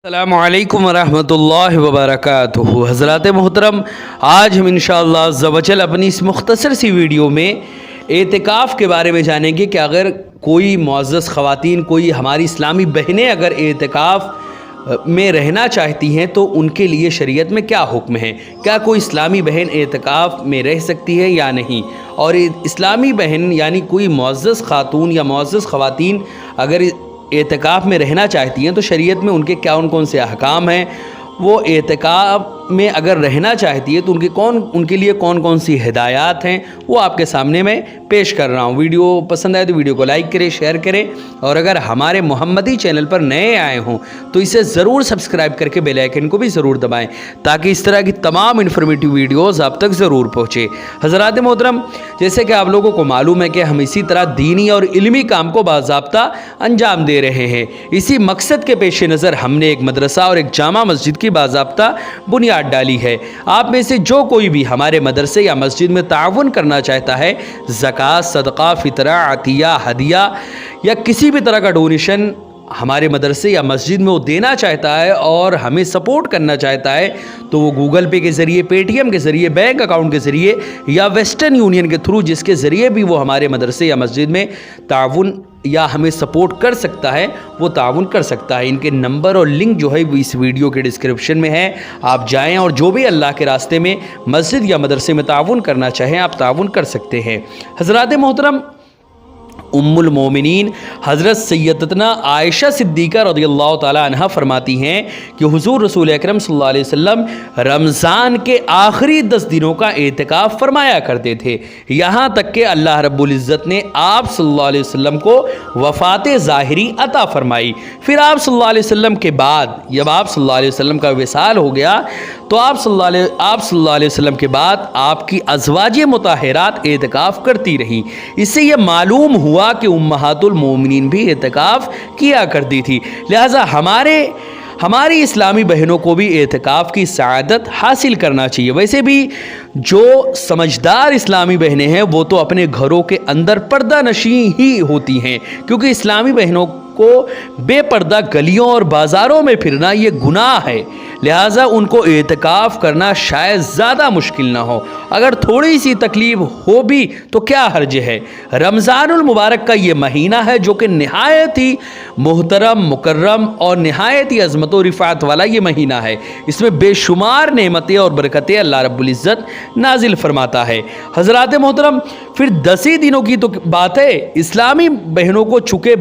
السلام علیکم ورحمۃ اللہ وبرکاتہ۔ حضرات محترم، آج ہم انشاءاللہ عز و جل اپنی اس مختصر سی ویڈیو میں اعتکاف کے بارے میں جانیں گے کہ اگر کوئی معزز خواتین، کوئی ہماری اسلامی بہنیں اگر اعتکاف میں رہنا چاہتی ہیں تو ان کے لیے شریعت میں کیا حکم ہے، کیا کوئی اسلامی بہن اعتکاف میں رہ سکتی ہے یا نہیں، اور اسلامی بہن یعنی کوئی معزز خاتون یا معزز خواتین اگر اعتکاف میں رہنا چاہتی ہیں تو شریعت میں ان کے کون سے احکام ہیں، وہ اعتکاف میں اگر رہنا چاہتی ہے تو ان کے لیے کون سی ہدایات ہیں، وہ آپ کے سامنے میں پیش کر رہا ہوں۔ ویڈیو پسند آئے تو ویڈیو کو لائک کریں، شیئر کریں، اور اگر ہمارے محمدی چینل پر نئے آئے ہوں تو اسے ضرور سبسکرائب کر کے بیل آئیکن کو بھی ضرور دبائیں تاکہ اس طرح کی تمام انفارمیٹیو ویڈیوز آپ تک ضرور پہنچے۔ حضرات محترم، جیسے کہ آپ لوگوں کو معلوم ہے کہ ہم اسی طرح دینی اور علمی کام کو باضابطہ انجام دے رہے ہیں۔ اسی مقصد کے پیش نظر ہم نے ایک مدرسہ اور ایک جامع مسجد کی باضابطہ بنیاد ڈالی ہے۔ آپ میں سے جو کوئی بھی ہمارے مدرسے یا مسجد میں تعاون کرنا چاہتا ہے، زکوٰۃ، صدقہ، فطرہ، عطیہ، ہدیہ یا کسی بھی طرح کا ڈونیشن ہمارے مدرسے یا مسجد میں وہ دینا چاہتا ہے اور ہمیں سپورٹ کرنا چاہتا ہے تو وہ گوگل پے کے ذریعے، پے ٹی ایم کے ذریعے، بینک اکاؤنٹ کے ذریعے یا ویسٹرن یونین کے تھرو، جس کے ذریعے بھی وہ ہمارے مدرسے یا مسجد میں تعاون یا ہمیں سپورٹ کر سکتا ہے، وہ تعاون کر سکتا ہے۔ ان کے نمبر اور لنک جو ہے وہ اس ویڈیو کے ڈسکرپشن میں ہے، آپ جائیں اور جو بھی اللہ کے راستے میں مسجد یا مدرسے میں تعاون کرنا چاہیں آپ تعاون کر سکتے ہیں۔ حضرات محترم، ام المومنین حضرت سیدتنا عائشہ صدیقہ رضی اللہ تعالی عنہ فرماتی ہیں کہ حضور رسول اکرم صلی اللہ علیہ وسلم رمضان کے آخری 10 دنوں کا اعتکاف فرمایا کرتے تھے، یہاں تک کہ اللہ رب العزت نے آپ صلی اللہ علیہ وسلم کو وفات ظاہری عطا فرمائی۔ پھر آپ صلی اللہ علیہ وسلم کے بعد جب آپ صلی اللہ علیہ وسلم کا وصال ہو گیا تو آپ صلی اللہ علیہ وسلم کے بعد آپ کی ازواج مطہرات اعتکاف کرتی رہیں۔ اس سے یہ معلوم ہوا کہ امہات المومنین بھی اعتکاف کیا کرتی تھی، لہٰذا ہماری اسلامی بہنوں کو بھی اعتکاف کی سعادت حاصل کرنا چاہیے۔ ویسے بھی جو سمجھدار اسلامی بہنیں ہیں وہ تو اپنے گھروں کے اندر پردہ نشین ہی ہوتی ہیں، کیونکہ اسلامی بہنوں کو بے پردہ گلیوں اور بازاروں میں پھرنا یہ گناہ ہے، لہٰذا ان کو اعتکاف کرنا شاید زیادہ مشکل نہ ہو۔ اگر تھوڑی سی تکلیف ہو بھی تو کیا حرج ہے۔ رمضان المبارک کا یہ مہینہ ہے جو کہ نہایت ہی محترم، مکرم اور نہایت ہی عظمت و رفعت والا یہ مہینہ ہے۔ اس میں بے شمار نعمتیں اور برکتیں اللہ رب العزت نازل فرماتا ہے۔ حضرات محترم، پھر 10 دنوں کی تو بات ہے، اسلامی بہنوں کو چونکہ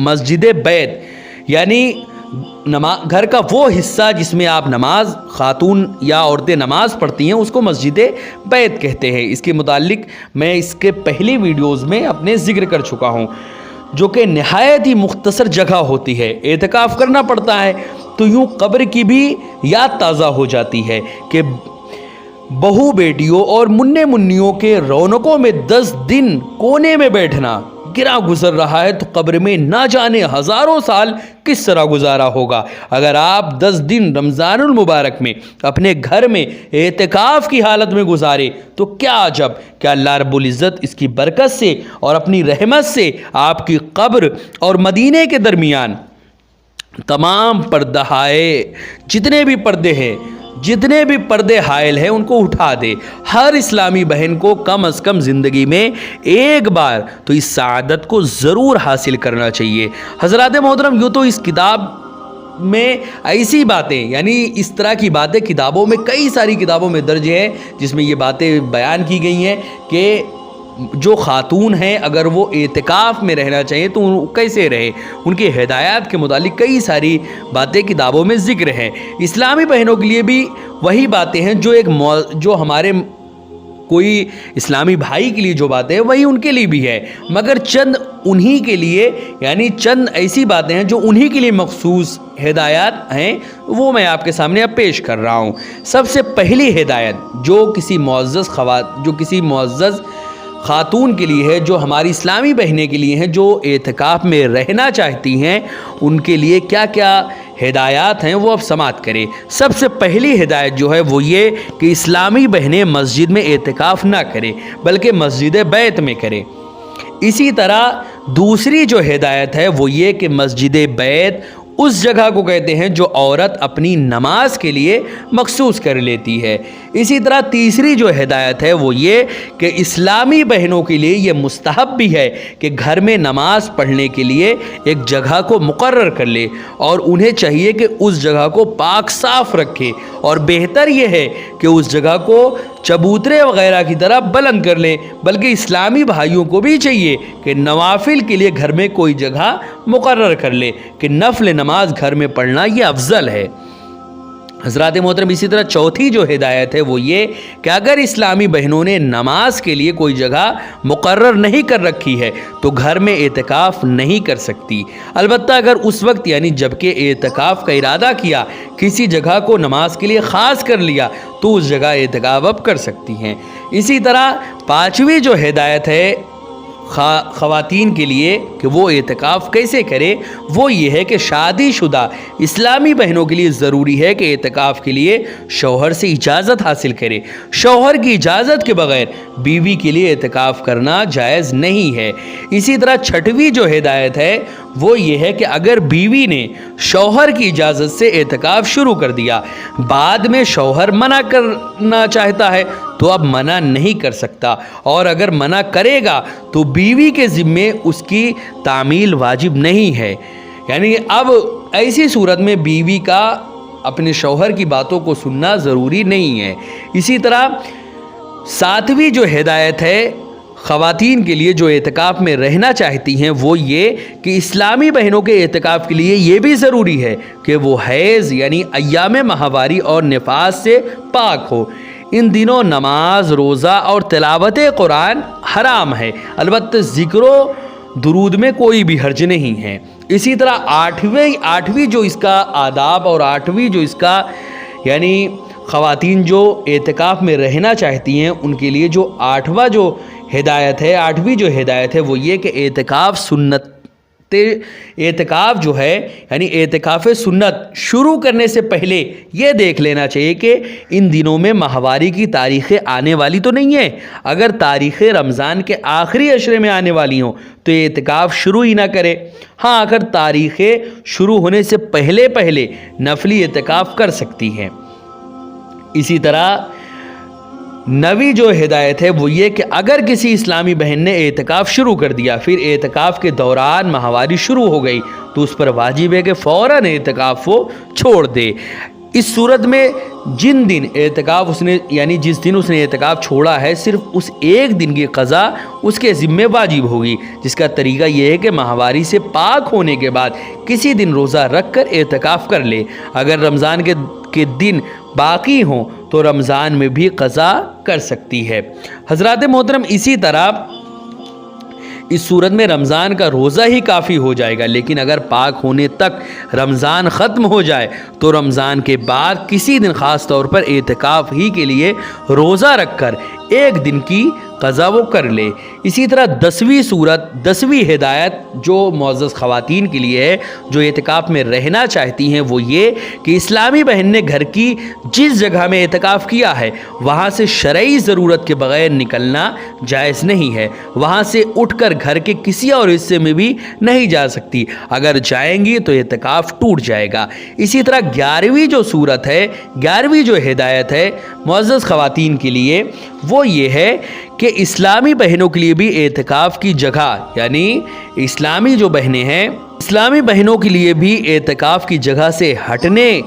مسجد بیت یعنی گھر کا وہ حصہ جس میں آپ نماز، خاتون یا عورتیں نماز پڑھتی ہیں، اس کو مسجد بیت کہتے ہیں۔ اس کے متعلق میں اس کے پہلی ویڈیوز میں اپنے ذکر کر چکا ہوں، جو کہ نہایت ہی مختصر جگہ ہوتی ہے۔ اعتکاف کرنا پڑتا ہے تو یوں قبر کی بھی یاد تازہ ہو جاتی ہے کہ بہو بیٹیوں اور منع منیوں کے رونقوں میں 10 دن کونے میں بیٹھنا گرا گزر رہا ہے تو قبر میں نہ جانے ہزاروں سال کس طرح گزارا ہوگا۔ اگر آپ 10 دن رمضان المبارک میں اپنے گھر میں اعتکاف کی حالت میں گزارے تو کیا عجب کہ اللہ رب العزت اس کی برکت سے اور اپنی رحمت سے آپ کی قبر اور مدینے کے درمیان تمام پردہائے جتنے بھی پردے حائل ہیں ان کو اٹھا دے۔ ہر اسلامی بہن کو کم از کم زندگی میں ایک بار تو اس سعادت کو ضرور حاصل کرنا چاہیے۔ حضرات محترم، یوں تو اس کتاب میں ایسی باتیں یعنی اس طرح کی باتیں کتابوں میں، کئی ساری کتابوں میں درج ہے جس میں یہ باتیں بیان کی گئی ہیں کہ جو خاتون ہیں اگر وہ اعتکاف میں رہنا چاہیے تو کیسے رہے، ان کے ہدایات کے متعلق کئی ساری باتیں کتابوں میں ذکر ہیں۔ اسلامی بہنوں کے لیے بھی وہی باتیں ہیں جو ہمارے کوئی اسلامی بھائی کے لیے جو باتیں ہیں وہی ان کے لیے بھی ہے، مگر چند انہی کے لیے یعنی چند ایسی باتیں ہیں جو انہی کے لیے مخصوص ہدایات ہیں، وہ میں آپ کے سامنے اب پیش کر رہا ہوں۔ سب سے پہلی ہدایت جو کسی معزز خاتون کے لیے ہے، جو ہماری اسلامی بہنیں کے لیے ہیں جو اعتکاف میں رہنا چاہتی ہیں، ان کے لیے کیا کیا ہدایات ہیں وہ اب سماعت کریں۔ سب سے پہلی ہدایت جو ہے وہ یہ کہ اسلامی بہنیں مسجد میں اعتکاف نہ کریں بلکہ مسجد بیت میں کریں۔ اسی طرح دوسری جو ہدایت ہے وہ یہ کہ مسجد بیت اس جگہ کو کہتے ہیں جو عورت اپنی نماز کے لیے مخصوص کر لیتی ہے۔ اسی طرح تیسری جو ہدایت ہے وہ یہ کہ اسلامی بہنوں کے لیے یہ مستحب بھی ہے کہ گھر میں نماز پڑھنے کے لیے ایک جگہ کو مقرر کر لے، اور انہیں چاہیے کہ اس جگہ کو پاک صاف رکھے، اور بہتر یہ ہے کہ اس جگہ کو چبوترے وغیرہ کی طرح بلند کر لیں۔ بلکہ اسلامی بھائیوں کو بھی چاہیے کہ نوافل کے لیے گھر میں کوئی جگہ مقرر کر لے کہ نفل نماز گھر میں پڑھنا یہ افضل ہے۔ حضرات محترم، اسی طرح چوتھی جو ہدایت ہے وہ یہ کہ اگر اسلامی بہنوں نے نماز کے لیے کوئی جگہ مقرر نہیں کر رکھی ہے تو گھر میں اعتکاف نہیں کر سکتی، البتہ اگر اس وقت یعنی جب کہ اعتکاف کا ارادہ کیا کسی جگہ کو نماز کے لیے خاص کر لیا تو اس جگہ اعتکاف اب کر سکتی ہیں۔ اسی طرح پانچویں جو ہدایت ہے خواتین کے لیے کہ وہ اعتکاف کیسے کرے، وہ یہ ہے کہ شادی شدہ اسلامی بہنوں کے لیے ضروری ہے کہ اعتکاف کے لیے شوہر سے اجازت حاصل کرے۔ شوہر کی اجازت کے بغیر بیوی کے لیے اعتکاف کرنا جائز نہیں ہے۔ اسی طرح چھٹویں جو ہدایت ہے وہ یہ ہے کہ اگر بیوی نے شوہر کی اجازت سے اعتکاف شروع کر دیا، بعد میں شوہر منع کرنا چاہتا ہے تو اب منع نہیں کر سکتا، اور اگر منع کرے گا تو بیوی کے ذمے اس کی تعمیل واجب نہیں ہے۔ یعنی اب ایسی صورت میں بیوی کا اپنے شوہر کی باتوں کو سننا ضروری نہیں ہے۔ اسی طرح ساتویں جو ہدایت ہے خواتین کے لیے جو اعتکاف میں رہنا چاہتی ہیں وہ یہ کہ اسلامی بہنوں کے اعتکاف کے لیے یہ بھی ضروری ہے کہ وہ حیض یعنی ایام ماہواری اور نفاس سے پاک ہو۔ ان دنوں نماز، روزہ اور تلاوت قرآن حرام ہے، البتہ ذکر و درود میں کوئی بھی حرج نہیں ہے۔ اسی طرح آٹھویں جو اس کا آداب اور آٹھویں جو اس کا یعنی خواتین جو اعتکاف میں رہنا چاہتی ہیں ان کے لیے جو آٹھویں جو ہدایت ہے وہ یہ کہ اعتکاف جو ہے یعنی اعتکاف سنت شروع کرنے سے پہلے یہ دیکھ لینا چاہیے کہ ان دنوں میں ماہواری کی تاریخیں آنے والی تو نہیں ہیں۔ اگر تاریخیں رمضان کے آخری عشرے میں آنے والی ہوں تو اعتکاف شروع ہی نہ کرے۔ ہاں، اگر تاریخیں شروع ہونے سے پہلے نفلی اعتکاف کر سکتی ہیں۔ اسی طرح 9ویں جو ہدایت ہے وہ یہ کہ اگر کسی اسلامی بہن نے اعتکاف شروع کر دیا، پھر اعتکاف کے دوران ماہواری شروع ہو گئی تو اس پر واجب ہے کہ فوراً اعتکاف وہ چھوڑ دے۔ اس صورت میں جس دن اس نے اعتکاف چھوڑا ہے صرف اس ایک دن کی قضا اس کے ذمے واجب ہوگی، جس کا طریقہ یہ ہے کہ ماہواری سے پاک ہونے کے بعد کسی دن روزہ رکھ کر اعتکاف کر لے۔ اگر رمضان کے دن باقی ہوں تو رمضان میں بھی قضا کر سکتی ہے۔ حضرات محترم، اسی طرح اس صورت میں رمضان کا روزہ ہی کافی ہو جائے گا، لیکن اگر پاک ہونے تک رمضان ختم ہو جائے تو رمضان کے بعد کسی دن خاص طور پر اعتکاف ہی کے لیے روزہ رکھ کر ایک دن کی قضا وہ کر لے۔ اسی طرح 10ویں ہدایت جو معزز خواتین کے لیے ہے جو اعتکاف میں رہنا چاہتی ہیں وہ یہ کہ اسلامی بہن نے گھر کی جس جگہ میں اعتکاف کیا ہے وہاں سے شرعی ضرورت کے بغیر نکلنا جائز نہیں ہے۔ وہاں سے اٹھ کر گھر کے کسی اور حصے میں بھی نہیں جا سکتی، اگر جائیں گی تو اعتکاف ٹوٹ جائے گا۔ اسی طرح 11ویں جو ہدایت ہے معزز خواتین کے لیے وہ یہ ہے کہ اسلامی بہنوں کے لیے بھی اعتکاف کی جگہ یعنی اسلامی جو بہنیں ہیں اسلامی بہنوں کے لیے بھی اعتکاف کی جگہ سے ہٹنے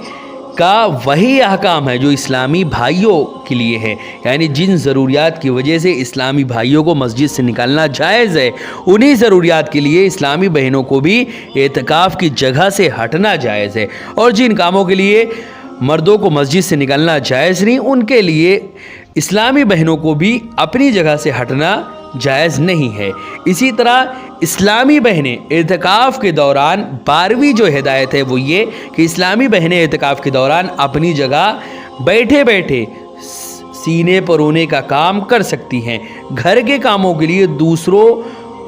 کا وہی احکام ہے جو اسلامی بھائیوں کے لیے ہے، یعنی جن ضروریات کی وجہ سے اسلامی بھائیوں کو مسجد سے نکالنا جائز ہے انہی ضروریات کے لیے اسلامی بہنوں کو بھی اعتکاف کی جگہ سے ہٹنا جائز ہے، اور جن کاموں کے لیے مردوں کو مسجد سے نکلنا جائز نہیں ان کے لیے اسلامی بہنوں کو بھی اپنی جگہ سے ہٹنا جائز نہیں ہے۔ اسی طرح اسلامی بہنیں اعتکاف کے دوران 12ویں جو ہدایت ہے وہ یہ کہ اسلامی بہنیں اعتکاف کے دوران اپنی جگہ بیٹھے سینے پر رونے کا کام کر سکتی ہیں، گھر کے کاموں کے لیے دوسروں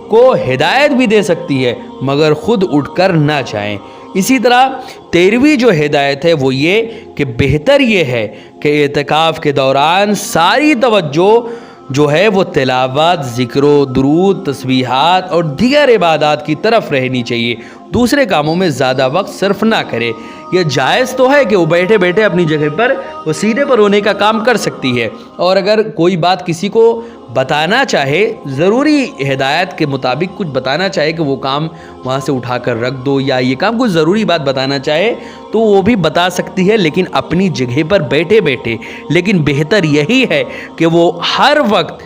کو ہدایت بھی دے سکتی ہے مگر خود اٹھ کر نہ جائیں۔ اسی طرح 13ویں جو ہدایت ہے وہ یہ کہ بہتر یہ ہے کہ اعتکاف کے دوران ساری توجہ جو ہے وہ تلاوت، ذکر و درود، تسبیحات اور دیگر عبادات کی طرف رہنی چاہیے، دوسرے کاموں میں زیادہ وقت صرف نہ کرے۔ یہ جائز تو ہے کہ وہ بیٹھے بیٹھے اپنی جگہ پر وہ سینے پر ہونے کا کام کر سکتی ہے، اور اگر کوئی بات کسی کو بتانا چاہے، ضروری ہدایت کے مطابق کچھ بتانا چاہے کہ وہ کام وہاں سے اٹھا کر رکھ دو، یا یہ کام کوئی ضروری بات بتانا چاہے تو وہ بھی بتا سکتی ہے، لیکن اپنی جگہ پر بیٹھے بیٹھے۔ لیکن بہتر یہی ہے کہ وہ ہر وقت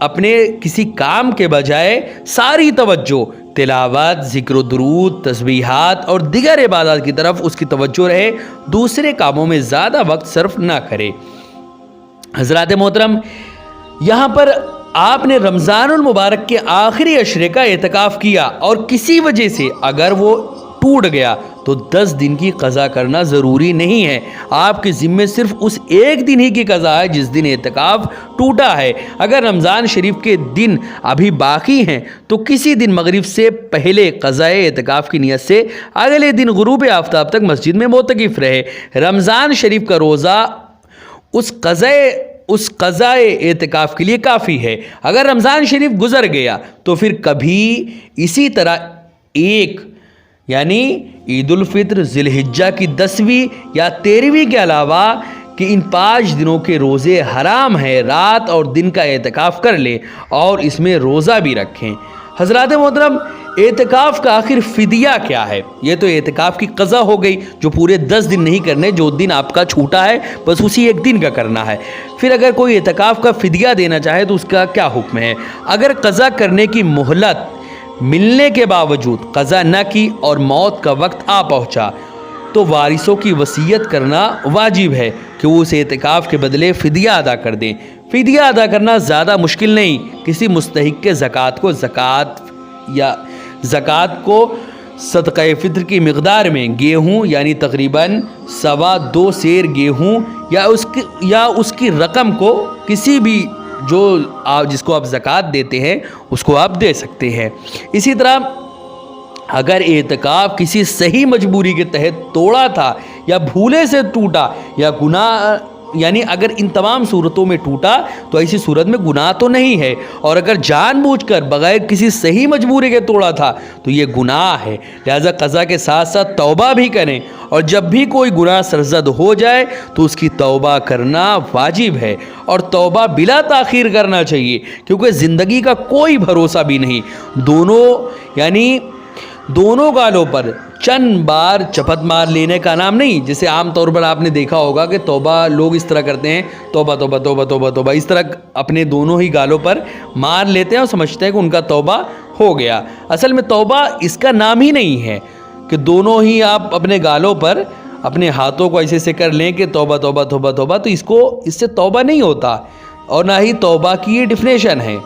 اپنے کسی کام کے بجائے ساری توجہ تلاوت، ذکر و درود، تسبیحات اور دیگر عبادات کی طرف اس کی توجہ رہے، دوسرے کاموں میں زیادہ وقت صرف نہ کرے۔ حضرات محترم، یہاں پر آپ نے رمضان المبارک کے آخری عشرے کا اعتکاف کیا اور کسی وجہ سے اگر وہ ٹوٹ گیا تو 10 دن کی قضا کرنا ضروری نہیں ہے، آپ کے ذمے صرف اس ایک دن ہی کی قضا ہے جس دن اعتکاف ٹوٹا ہے۔ اگر رمضان شریف کے دن ابھی باقی ہیں تو کسی دن مغرب سے پہلے قضائے اعتکاف کی نیت سے اگلے دن غروب آفتاب تک مسجد میں معتکف رہے۔ رمضان شریف کا روزہ اس قضائے اعتکاف کے لیے کافی ہے۔ اگر رمضان شریف گزر گیا تو پھر کبھی اسی طرح ایک یعنی عید الفطر، ذی الحجہ کی 10ویں یا 13ویں کے علاوہ کہ ان 5 دنوں کے روزے حرام ہیں، رات اور دن کا اعتکاف کر لے اور اس میں روزہ بھی رکھیں۔ حضرات محترم، اعتکاف کا آخر فدیہ کیا ہے؟ یہ تو اعتکاف کی قضا ہو گئی جو پورے 10 دن نہیں کرنے، جو دن آپ کا چھوٹا ہے بس اسی ایک دن کا کرنا ہے۔ پھر اگر کوئی اعتکاف کا فدیہ دینا چاہے تو اس کا کیا حکم ہے؟ اگر قضا کرنے کی مہلت ملنے کے باوجود قضا نہ کی اور موت کا وقت آ پہنچا تو وارثوں کی وصیت کرنا واجب ہے کہ وہ اس اعتکاف کے بدلے فدیہ ادا کر دیں۔ فدیہ ادا کرنا زیادہ مشکل نہیں، کسی مستحق کے زکوٰۃ کو صدقہ فطر کی مقدار میں گیہوں یعنی تقریباً 2.25 سیر گیہوں یا اس کی رقم کو کسی بھی جس کو آپ زکوٰۃ دیتے ہیں اس کو آپ دے سکتے ہیں۔ اسی طرح اگر اعتکاف کسی صحیح مجبوری کے تحت توڑا تھا یا بھولے سے ٹوٹا یا گناہ یعنی اگر ان تمام صورتوں میں ٹوٹا تو ایسی صورت میں گناہ تو نہیں ہے، اور اگر جان بوجھ کر بغیر کسی صحیح مجبوری کے توڑا تھا تو یہ گناہ ہے۔ لہذا قضا کے ساتھ ساتھ توبہ بھی کریں، اور جب بھی کوئی گناہ سرزد ہو جائے تو اس کی توبہ کرنا واجب ہے، اور توبہ بلا تاخیر کرنا چاہیے، کیونکہ زندگی کا کوئی بھروسہ بھی نہیں۔ دونوں گالوں پر چند بار چپت مار لینے کا نام نہیں، جیسے عام طور پر آپ نے دیکھا ہوگا کہ توبہ لوگ اس طرح کرتے ہیں، توبہ توبہ توبہ توبہ توبہ، اس طرح اپنے دونوں ہی گالوں پر مار لیتے ہیں اور سمجھتے ہیں کہ ان کا توبہ ہو گیا۔ اصل میں توبہ اس کا نام ہی نہیں ہے کہ دونوں ہی آپ اپنے گالوں پر اپنے ہاتھوں کو ایسے سے کر لیں کہ توبہ توبہ توبہ توبہ، تو اس سے توبہ نہیں ہوتا، اور نہ ہی توبہ کی یہ ڈیفینیشن ہے،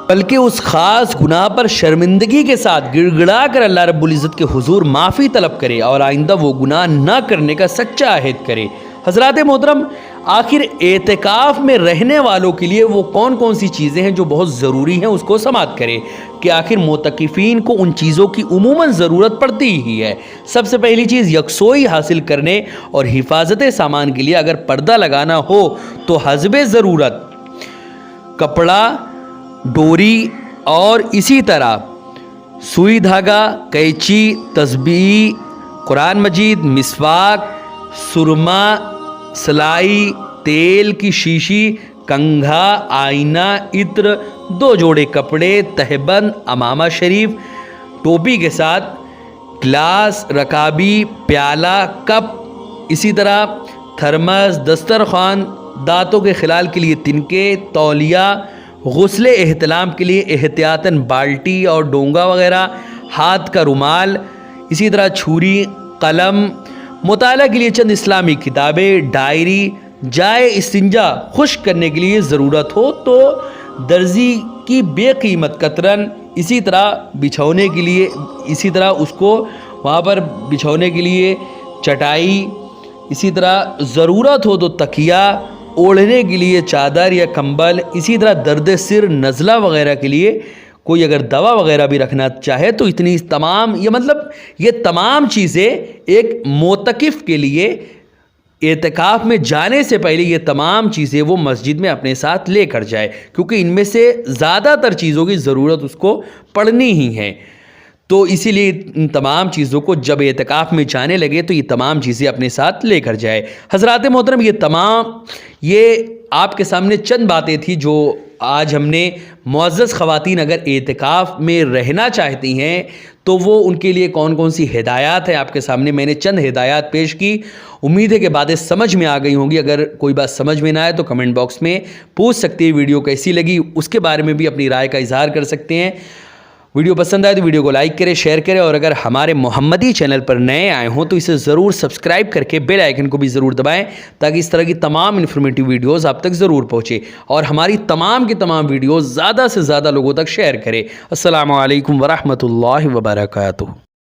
بلکہ اس خاص گناہ پر شرمندگی کے ساتھ گڑ گڑا کر اللہ رب العزت کے حضور معافی طلب کرے اور آئندہ وہ گناہ نہ کرنے کا سچا عہد کرے۔ حضرات محترم، آخر اعتکاف میں رہنے والوں کے لیے وہ کون کون سی چیزیں ہیں جو بہت ضروری ہیں اس کو سماعت کرے کہ آخر معتکفین کو ان چیزوں کی عموماً ضرورت پڑتی ہی ہے۔ سب سے پہلی چیز یکسوئی حاصل کرنے اور حفاظت سامان کے لیے اگر پردہ لگانا ہو تو حسب ضرورت کپڑا، ڈوری اور اسی طرح سوئی دھاگا، قینچی، تسبیح، قرآن مجید، مسواک، سرما، سلائی، تیل کی شیشی، کنگھا، آئینہ، عطر، 2 جوڑے کپڑے، تہبند، امامہ شریف، ٹوپی کے ساتھ گلاس، رکابی، پیالہ، کپ، اسی طرح تھرمس، دسترخوان، دانتوں کے خلال کے لیے تنکے، تولیہ، غسل احتلام کے لیے احتیاطاً بالٹی اور ڈونگا وغیرہ، ہاتھ کا رومال، اسی طرح چھری، قلم، مطالعہ کے لیے چند اسلامی کتابیں، ڈائری، جائے استنجا خشک کرنے کے لیے ضرورت ہو تو درزی کی بے قیمت کترن، اسی طرح بچھونے کے لیے اس کو وہاں پر بچھونے کے لیے چٹائی، اسی طرح ضرورت ہو تو تکیہ، اوڑھنے کے لیے چادر یا کمبل، اسی طرح درد سر، نزلہ وغیرہ کے لیے کوئی اگر دوا وغیرہ بھی رکھنا چاہے تو یہ تمام چیزیں ایک معتکف کے لیے اعتکاف میں جانے سے پہلے یہ تمام چیزیں وہ مسجد میں اپنے ساتھ لے کر جائے، کیونکہ ان میں سے زیادہ تر چیزوں کی ضرورت اس کو پڑنی ہی ہے۔ تو اسی لیے ان تمام چیزوں کو جب اعتکاف میں جانے لگے تو یہ تمام چیزیں اپنے ساتھ لے کر جائے۔ حضرات محترم، یہ آپ کے سامنے چند باتیں تھیں جو آج ہم نے معزز خواتین اگر اعتکاف میں رہنا چاہتی ہیں تو وہ ان کے لیے کون کون سی ہدایات ہیں، آپ کے سامنے میں نے چند ہدایات پیش کی۔ امید ہے کہ باتیں سمجھ میں آ گئی ہوں گی۔ اگر کوئی بات سمجھ میں نہ آئے تو کمنٹ باکس میں پوچھ سکتے ہیں، ویڈیو کیسی لگی اس کے بارے میں بھی اپنی رائے کا اظہار کر سکتے ہیں۔ ویڈیو پسند آئے تو ویڈیو کو لائک کریں، شیئر کریں، اور اگر ہمارے محمدی چینل پر نئے آئے ہوں تو اسے ضرور سبسکرائب کر کے بیل آئیکن کو بھی ضرور دبائیں تاکہ اس طرح کی تمام انفارمیٹیو ویڈیوز آپ تک ضرور پہنچے، اور ہماری تمام کی تمام ویڈیوز زیادہ سے زیادہ لوگوں تک شیئر کریں۔ السلام علیکم ورحمۃ اللہ وبرکاتہ۔